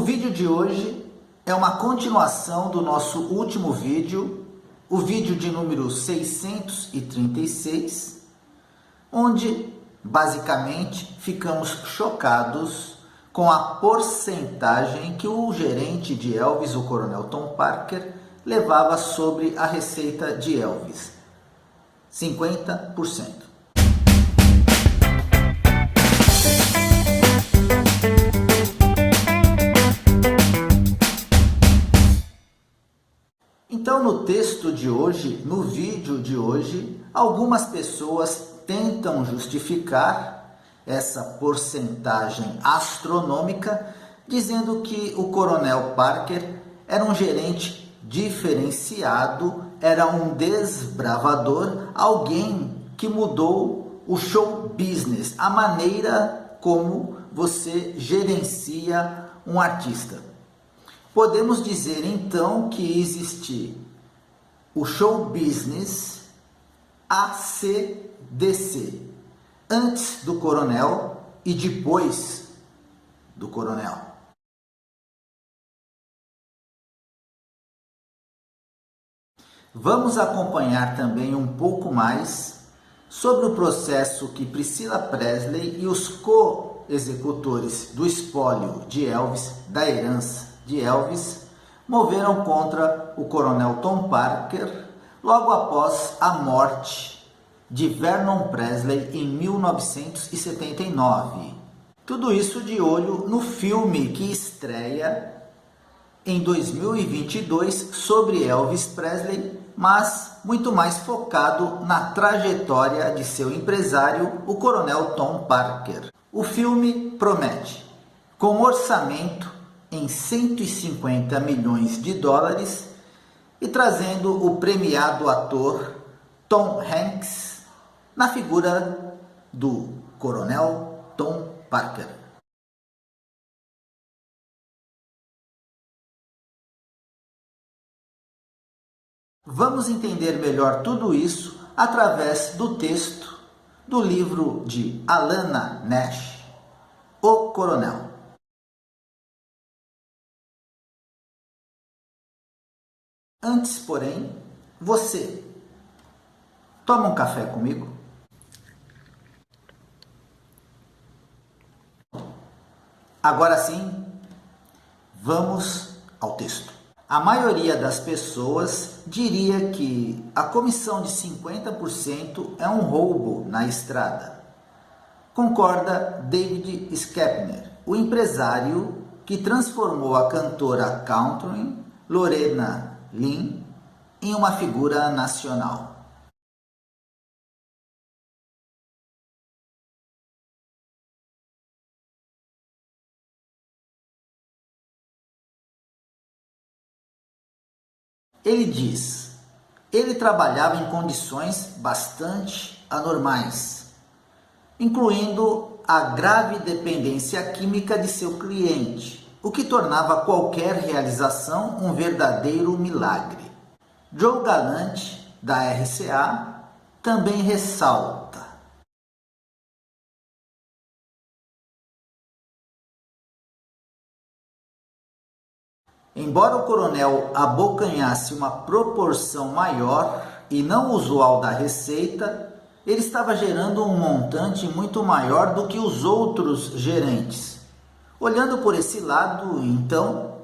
vídeo de hoje é uma continuação do nosso último vídeo, o vídeo de número 636, onde basicamente ficamos chocados com a porcentagem que o gerente de Elvis, o Coronel Tom Parker, levava sobre a receita de Elvis: 50%. Então, no texto de hoje, no vídeo de hoje, algumas pessoas tentam justificar essa porcentagem astronômica, dizendo que o Coronel Parker era um gerente diferenciado, era um desbravador, alguém que mudou o show business, a maneira como você gerencia um artista. Podemos dizer então que existe o show business ACDC, antes do coronel e depois do coronel. Vamos acompanhar também um pouco mais sobre o processo que Priscilla Presley e os co-executores do espólio de Elvis, da herança de Elvis, moveram contra o Coronel Tom Parker logo após a morte de Vernon Presley em 1979. Tudo isso de olho no filme que estreia em 2022 sobre Elvis Presley, mas muito mais focado na trajetória de seu empresário, o Coronel Tom Parker. O filme promete, com orçamento em 150 milhões de dólares e trazendo o premiado ator Tom Hanks na figura do Coronel Tom Parker. Vamos entender melhor tudo isso através do texto do livro de Alana Nash, O Coronel. Antes, porém, você toma um café comigo? Agora sim, vamos ao texto. A maioria das pessoas diria que a comissão de 50% é um roubo na estrada. Concorda David Skepner, o empresário que transformou a cantora country Lorena Lynn em uma figura nacional. Ele diz: ele trabalhava em condições bastante anormais, incluindo a grave dependência química de seu cliente, o que tornava qualquer realização um verdadeiro milagre. Joe Galante, da RCA, também ressalta: embora o coronel abocanhasse uma proporção maior e não usual da receita, ele estava gerando um montante muito maior do que os outros gerentes. Olhando por esse lado, então,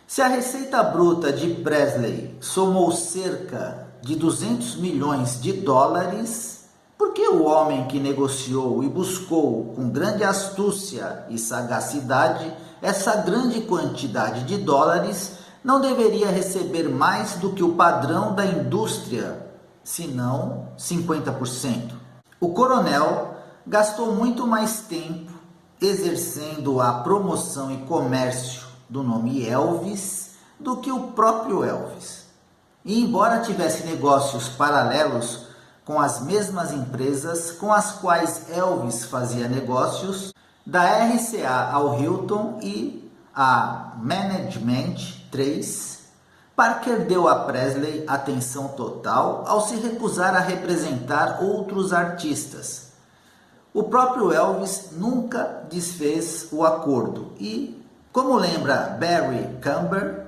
se a receita bruta de Presley somou cerca de 200 milhões de dólares, por que o homem que negociou e buscou com grande astúcia e sagacidade essa grande quantidade de dólares não deveria receber mais do que o padrão da indústria, se não 50%? O coronel gastou muito mais tempo exercendo a promoção e comércio do nome Elvis do que o próprio Elvis. E embora tivesse negócios paralelos com as mesmas empresas com as quais Elvis fazia negócios, da RCA ao Hilton e a Management 3, Parker deu a Presley atenção total ao se recusar a representar outros artistas. O próprio Elvis nunca desfez o acordo e Como lembra Barry Camber,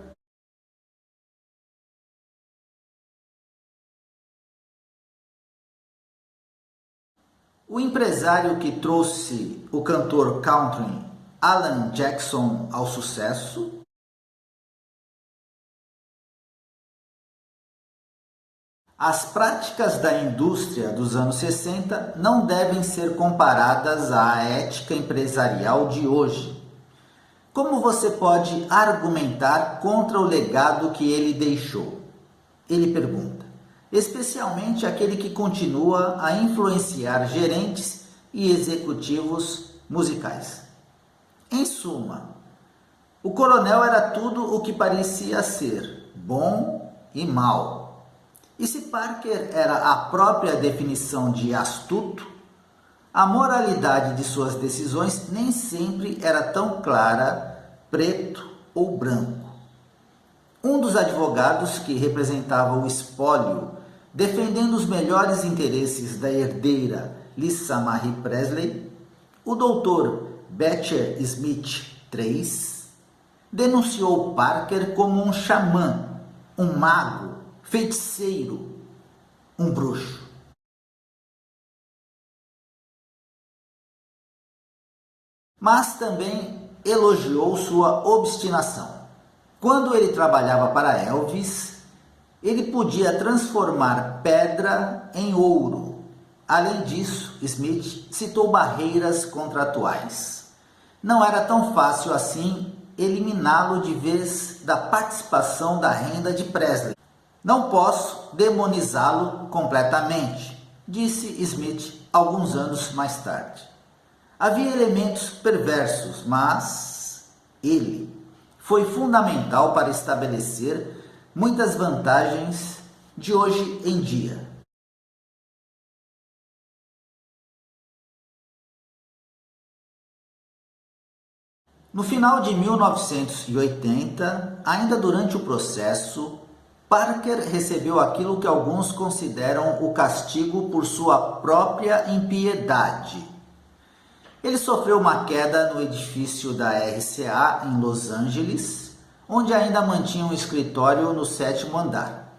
o empresário que trouxe o cantor country Alan Jackson ao sucesso, as práticas da indústria dos anos 60 não devem ser comparadas à ética empresarial de hoje. Como você pode argumentar contra o legado que ele deixou? Ele pergunta, especialmente aquele que continua a influenciar gerentes e executivos musicais. Em suma, o coronel era tudo o que parecia ser, bom e mal. E se Parker era a própria definição de astuto, a moralidade de suas decisões nem sempre era tão clara, preto ou branco. Um dos advogados que representava o espólio, defendendo os melhores interesses da herdeira Lisa Marie Presley, o doutor Beecher Smith III, denunciou Parker como um xamã, um mago, feiticeiro, um bruxo. Mas também elogiou sua obstinação. Quando ele trabalhava para Elvis, ele podia transformar pedra em ouro. Além disso, Smith citou barreiras contratuais. Não era tão fácil assim eliminá-lo de vez da participação da renda de Presley. Não posso demonizá-lo completamente, disse Smith alguns anos mais tarde. Havia elementos perversos, mas ele foi fundamental para estabelecer muitas vantagens de hoje em dia. No final de 1980, ainda durante o processo, Parker recebeu aquilo que alguns consideram o castigo por sua própria impiedade. Ele sofreu uma queda no edifício da RCA em Los Angeles, onde ainda mantinha um escritório no 7º andar.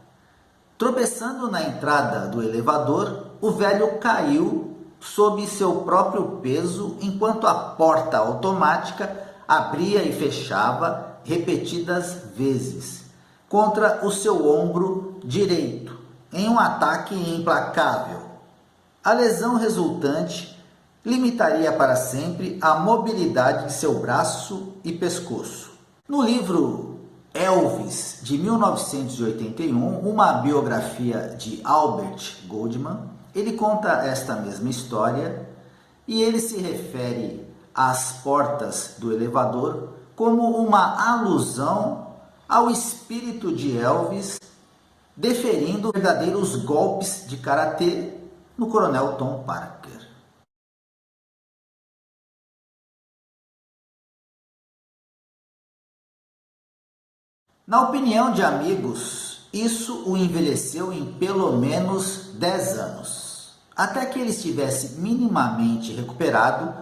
Tropeçando na entrada do elevador, o velho caiu sob seu próprio peso enquanto a porta automática abria e fechava repetidas vezes contra o seu ombro direito, em um ataque implacável. A lesão resultante limitaria para sempre a mobilidade de seu braço e pescoço. No livro Elvis, de 1981, uma biografia de Albert Goldman, ele conta esta mesma história e ele se refere às portas do elevador como uma alusão ao espírito de Elvis, deferindo verdadeiros golpes de karatê no coronel Tom Parker. Na opinião de amigos, isso o envelheceu em pelo menos 10 anos. Até que ele estivesse minimamente recuperado,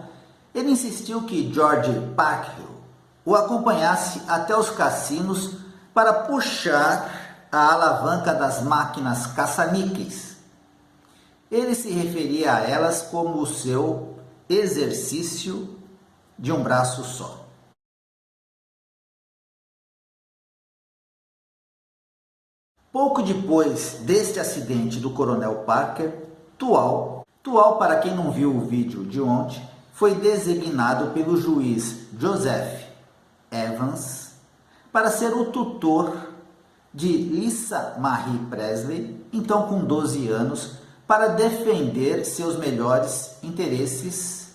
ele insistiu que George Parkhill o acompanhasse até os cassinos para puxar a alavanca das máquinas caça-níqueis. Ele se referia a elas como o seu exercício de um braço só. Pouco depois deste acidente do coronel Parker, Tual, para quem não viu o vídeo de ontem, foi designado pelo juiz Joseph Evans para ser o tutor de Lisa Marie Presley, então com 12 anos, para defender seus melhores interesses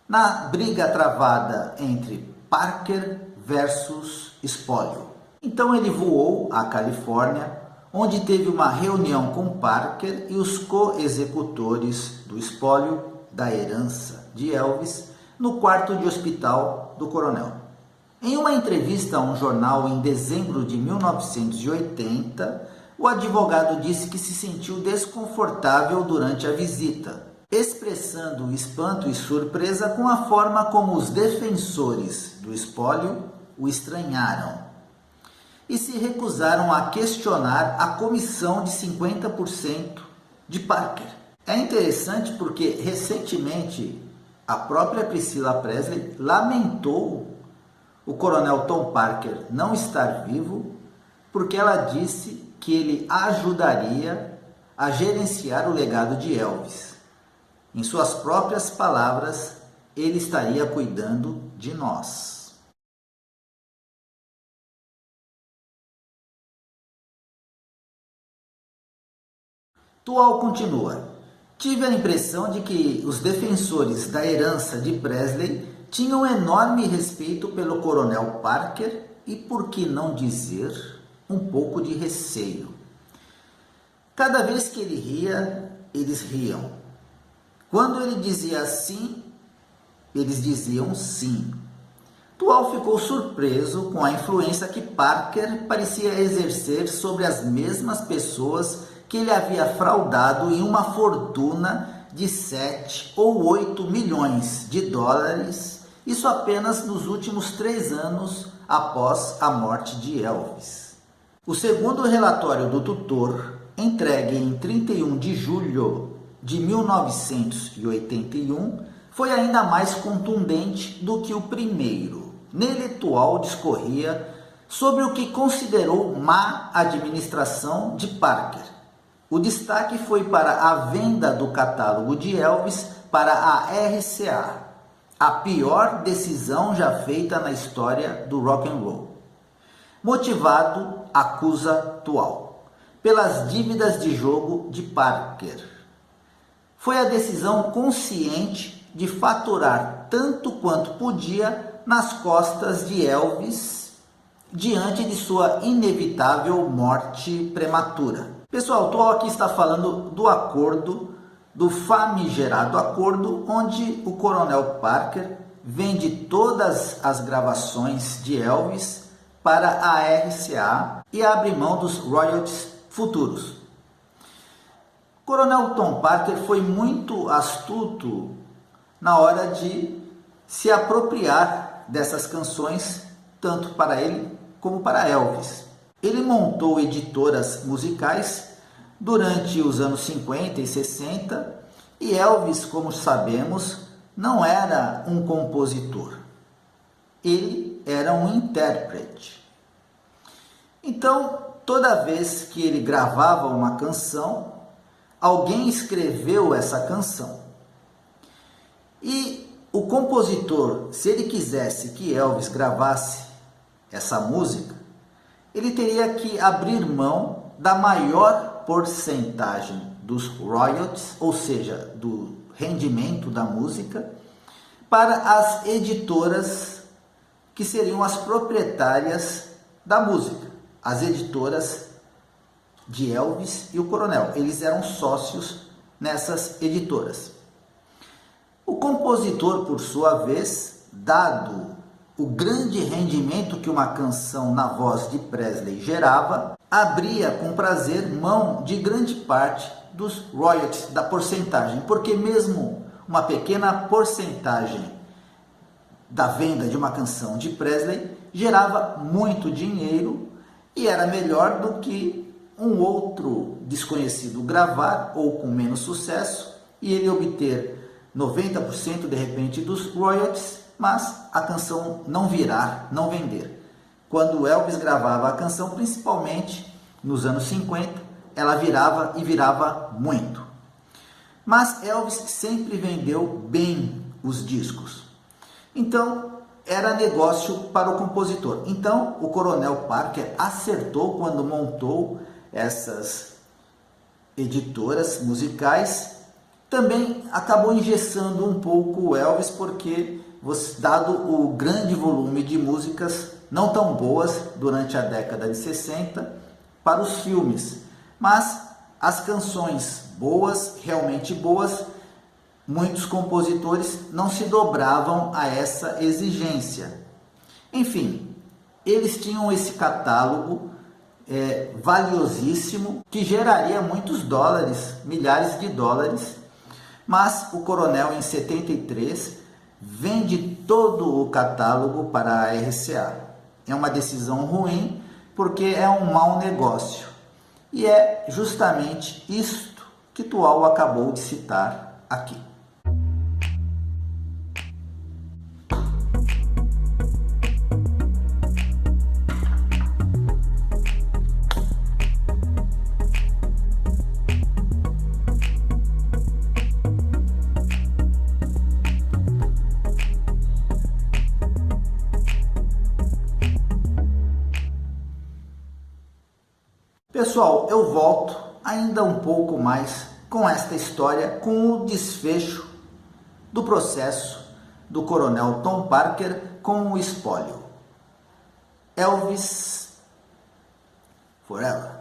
na briga travada entre Parker versus espólio. Então ele voou à Califórnia, onde teve uma reunião com Parker e os co-executores do espólio da herança de Elvis no quarto de hospital do coronel. Em uma entrevista a um jornal em dezembro de 1980, o advogado disse que se sentiu desconfortável durante a visita. expressando espanto e surpresa com a forma como os defensores do espólio o estranharam e se recusaram a questionar a comissão de 50% de Parker. É interessante porque recentemente a própria Priscilla Presley lamentou o coronel Tom Parker não estar vivo porque ela disse que ele ajudaria a gerenciar o legado de Elvis. Em suas próprias palavras, ele estaria cuidando de nós. Tual continua. Tive a impressão de que os defensores da herança de Presley tinham enorme respeito pelo coronel Parker e, por que não dizer, um pouco de receio. Cada vez que ele ria, eles riam. Quando ele dizia sim, eles diziam sim. Tual ficou surpreso com a influência que Parker parecia exercer sobre as mesmas pessoas que ele havia fraudado em uma fortuna de 7 ou 8 milhões de dólares, isso apenas nos últimos 3 anos após a morte de Elvis. O segundo relatório do tutor, entregue em 31 de julho de 1981, foi ainda mais contundente do que o primeiro. Nele, Tual discorria sobre o que considerou má administração de Parker. O destaque foi para a venda do catálogo de Elvis para a RCA, a pior decisão já feita na história do rock and roll. Motivado, acusa Tual, pelas dívidas de jogo de Parker. Foi a decisão consciente de faturar tanto quanto podia nas costas de Elvis diante de sua inevitável morte prematura. Pessoal, Tual aqui está falando do acordo, do famigerado acordo, onde o coronel Parker vende todas as gravações de Elvis para a RCA e abre mão dos royalties futuros. O coronel Tom Parker foi muito astuto na hora de se apropriar dessas canções, tanto para ele como para Elvis. Ele montou editoras musicais durante os anos 50 e 60 e Elvis, como sabemos, não era um compositor. Ele era um intérprete. Então, toda vez que ele gravava uma canção, alguém escreveu essa canção. E o compositor, se ele quisesse que Elvis gravasse essa música, ele teria que abrir mão da maior porcentagem dos royalties, ou seja, do rendimento da música, para as editoras que seriam as proprietárias da música, as editoras de Elvis e o coronel. Eles eram sócios nessas editoras. O compositor, por sua vez, dado o grande rendimento que uma canção na voz de Presley gerava, abria com prazer mão de grande parte dos royalties, da porcentagem, porque mesmo uma pequena porcentagem da venda de uma canção de Presley gerava muito dinheiro e era melhor do que um outro desconhecido gravar ou com menos sucesso e ele obter 90% de repente dos royalties, mas a canção não virar, não vender. Quando Elvis gravava a canção, principalmente nos anos 50, ela virava e virava muito. Mas Elvis sempre vendeu bem os discos. Então, era negócio para o compositor. Então, o coronel Parker acertou quando montou essas editoras musicais. Também acabou engessando um pouco o Elvis, porque dado o grande volume de músicas não tão boas durante a década de 60 para os filmes, mas as canções boas, realmente boas, muitos compositores não se dobravam a essa exigência. Enfim, eles tinham esse catálogo valiosíssimo que geraria muitos dólares, milhares de dólares, Mas o coronel, em 73, vende todo o catálogo para a RCA. É uma decisão ruim, porque é um mau negócio. E é justamente isto que Tual acabou de citar aqui. Pessoal, eu volto ainda um pouco mais com esta história, com o desfecho do processo do coronel Tom Parker com o espólio. Elvis Forever.